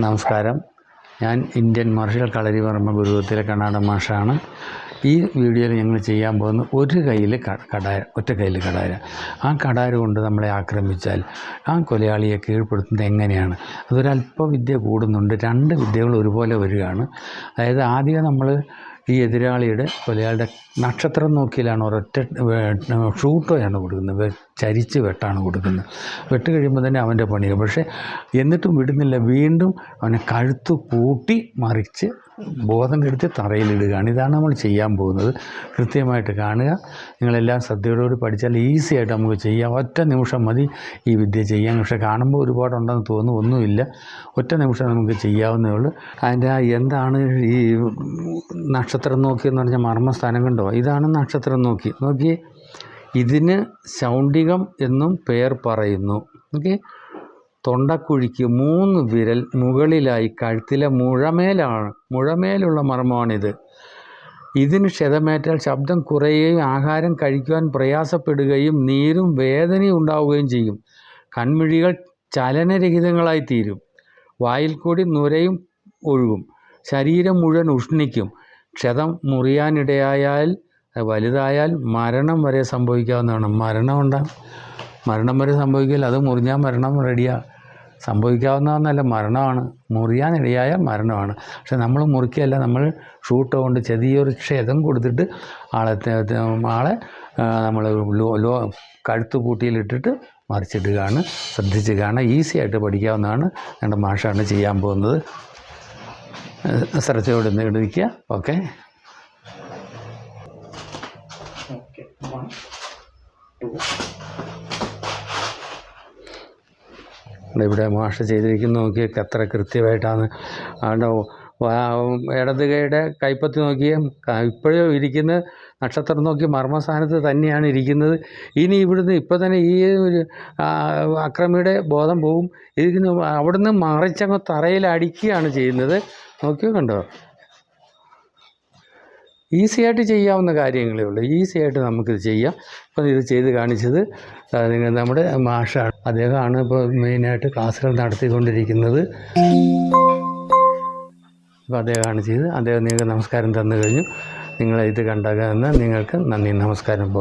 നമസ്കാരം. ഞാൻ Indian marshal കളരിവർമ്മ ഗുരുകുലത്തിലെ Karnataka മാഷാണ്. ഈ വീഡിയോയിൽ ഞങ്ങൾ ചെയ്യാൻ പോകുന്ന ഒരു കയ്യിൽ കടാര, ഒറ്റ കയ്യിൽ കടാര. ആ കടാര കൊണ്ട് നമ്മളെ ആക്രമിച്ചാൽ ആ കൊലയാളിയെ കീഴ്പ്പെടുത്തുന്നത് എങ്ങനെയാണ്? അതൊരല്പ വിദ്യ കൂടുന്നുണ്ട്. രണ്ട് വിദ്യകൾ ഒരുപോലെ വരികയാണ്. അതായത് ആദ്യം നമ്മൾ ഈ എതിരാളിയുടെ കൊലയാളിയുടെ നക്ഷത്രം നോക്കിയിലാണ് ഒരൊറ്റ ഷൂട്ടോയാണ് കൊടുക്കുന്നത്, ചരിച്ച് വെട്ടാണ് കൊടുക്കുന്നത്. വെട്ട് കഴിയുമ്പോൾ തന്നെ അവൻ്റെ പണിയാണ്. പക്ഷേ എന്നിട്ടും വിടുന്നില്ല, വീണ്ടും അവനെ കഴുത്ത് പൂട്ടി മറിച്ച് ബോധം കെടുത്തി തറയിലിടുകയാണ്. ഇതാണ് നമ്മൾ ചെയ്യാൻ പോകുന്നത്. കൃത്യമായിട്ട് കാണുക. നിങ്ങളെല്ലാം ശ്രദ്ധയോടുകൂടി പഠിച്ചാൽ ഈസി ആയിട്ട് നമുക്ക് ചെയ്യാം. ഒറ്റ നിമിഷം മതി ഈ വിദ്യ ചെയ്യാൻ. പക്ഷേ കാണുമ്പോൾ ഒരുപാടുണ്ടെന്ന് തോന്നുന്നു, ഒന്നുമില്ല. ഒറ്റ നിമിഷം നമുക്ക് ചെയ്യാവുന്നേ ഉള്ളൂ. അതിൻ്റെ എന്താണ് ഈ നക്ഷത്രം നോക്കി എന്ന് പറഞ്ഞാൽ മർമ്മസ്ഥാനം കണ്ടോ? ഇതാണ് നക്ഷത്രം നോക്കി. ഇതിന് ശൗണ്ടികം എന്നും പേർ പറയുന്നു. ഓക്കെ. തൊണ്ടക്കുഴിക്ക് 3 വിരൽ മുകളിലായി കഴുത്തിലെ മുഴമേലുള്ള മർമ്മമാണിത്. ഇതിന് ക്ഷതമേറ്റാൽ ശബ്ദം കുറയുകയും ആഹാരം കഴിക്കുവാൻ പ്രയാസപ്പെടുകയും നീരും വേദനയും ഉണ്ടാവുകയും ചെയ്യും. കൺമിഴികൾ ചലനരഹിതങ്ങളായി തീരും. വായിൽ കൂടി നുരയും ഒഴുകും. ശരീരം മുഴുവൻ ഉഷ്ണിക്കും. ക്ഷതം മുറിയാനിടയായാൽ, വലുതായാൽ മരണം വരെ സംഭവിക്കാവുന്നതാണ്. മരണം വരെ സംഭവിക്കില്ല. അത് മുറിഞ്ഞാൽ മരണം റെഡിയാണ്. സംഭവിക്കാവുന്നതെന്നല്ല, മരണമാണ്. മുറിയാനിടയായാൽ മരണമാണ്. പക്ഷെ നമ്മൾ മുറിക്കുകയല്ല, നമ്മൾ ഷൂട്ട് കൊണ്ട് ചെറിയൊരു ക്ഷതം കൊടുത്തിട്ട് ആളെ നമ്മൾ കഴുത്ത് പൂട്ടിയിലിട്ടിട്ട് മറിച്ചിടുകയാണ്. ശ്രദ്ധിച്ച് കാണാൻ ഈസി ആയിട്ട് പഠിക്കാവുന്നതാണ്. ഞങ്ങളുടെ മാഷാണ് ചെയ്യാൻ പോകുന്നത്. ശ്രദ്ധയോടെ ഇടിക്കുക. ഓക്കെ. ഇവിടെ മാഷ് ചെയ്തിരിക്കുന്ന നോക്കിയൊക്കെ എത്ര കൃത്യമായിട്ടാണ്. അവിടെ ഇടത് കൈയുടെ കൈപ്പത്തി നോക്കിയ ഇപ്പോഴും ഇരിക്കുന്ന നക്ഷത്രം നോക്കി മർമ്മസ്ഥാനത്ത് തന്നെയാണ് ഇരിക്കുന്നത്. ഇനി ഇവിടുന്ന് ഇപ്പോൾ തന്നെ ഈ ഒരു അക്രമിയുടെ ബോധം പോകും. ഇതിന് അവിടുന്ന് മറിച്ചങ്ങ് തറയിൽ അടിക്കുകയാണ് ചെയ്യുന്നത്. നോക്കിയോ, കണ്ടോ? ഈസി ആയിട്ട് ചെയ്യാവുന്ന കാര്യങ്ങളേ ഉള്ളൂ. ഈസി ആയിട്ട് നമുക്കിത് ചെയ്യാം. ഇപ്പം ഇത് ചെയ്ത് കാണിച്ചത് നമ്മുടെ മാഷാണ്. അദ്ദേഹമാണ് ഇപ്പോൾ മെയിനായിട്ട് ക്ലാസ്സുകൾ നടത്തിക്കൊണ്ടിരിക്കുന്നത്. അപ്പോൾ അദ്ദേഹമാണ് ചെയ്ത്. അദ്ദേഹം നിങ്ങൾക്ക് നമസ്കാരം തന്നു കഴിഞ്ഞു. നിങ്ങൾ ഇത് കണ്ടാകുന്ന നിങ്ങൾക്ക് നന്ദി, നമസ്കാരം.